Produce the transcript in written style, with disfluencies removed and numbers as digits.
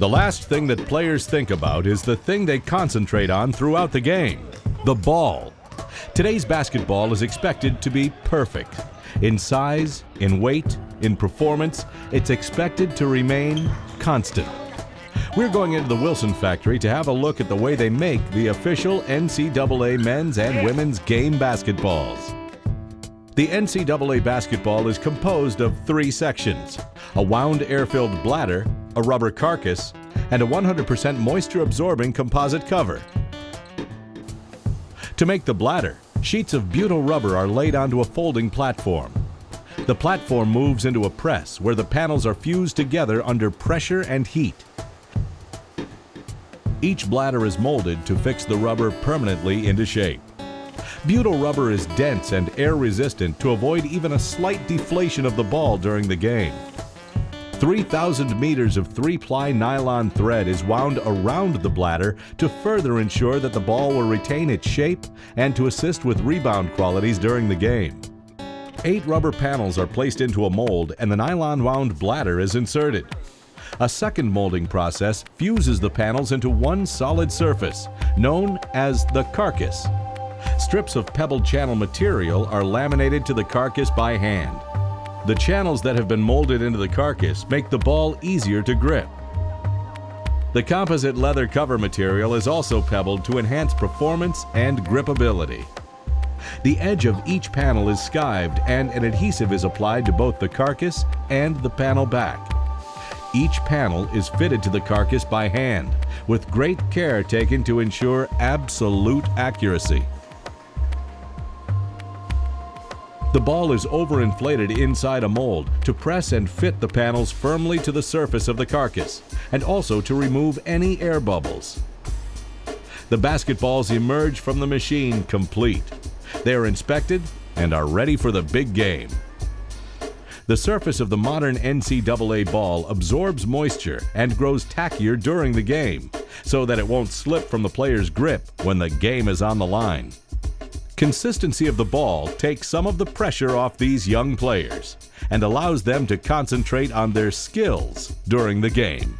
The last thing that players think about is the thing they concentrate on throughout the game, the ball. Today's basketball is expected to be perfect. In size, in weight, in performance, it's expected to remain constant. We're going into the Wilson factory to have a look at the way they make the official NCAA men's and women's game basketballs. The NCAA basketball is composed of 3 sections: a wound air-filled bladder, a rubber carcass, and a 100% moisture-absorbing composite cover. To make the bladder, sheets of butyl rubber are laid onto a folding platform. The platform moves into a press where the panels are fused together under pressure and heat. Each bladder is molded to fix the rubber permanently into shape. Butyl rubber is dense and air-resistant to avoid even a slight deflation of the ball during the game. 3,000 meters of 3-ply nylon thread is wound around the bladder to further ensure that the ball will retain its shape and to assist with rebound qualities during the game. 8 rubber panels are placed into a mold and the nylon-wound bladder is inserted. A second molding process fuses the panels into one solid surface, known as the carcass. Strips of pebbled channel material are laminated to the carcass by hand. The channels that have been molded into the carcass make the ball easier to grip. The composite leather cover material is also pebbled to enhance performance and gripability. The edge of each panel is skived and an adhesive is applied to both the carcass and the panel back. Each panel is fitted to the carcass by hand, with great care taken to ensure absolute accuracy. The ball is overinflated inside a mold to press and fit the panels firmly to the surface of the carcass, and also to remove any air bubbles. The basketballs emerge from the machine complete. They are inspected and are ready for the big game. The surface of the modern NCAA ball absorbs moisture and grows tackier during the game, so that it won't slip from the player's grip when the game is on the line. Consistency of the ball takes some of the pressure off these young players and allows them to concentrate on their skills during the game.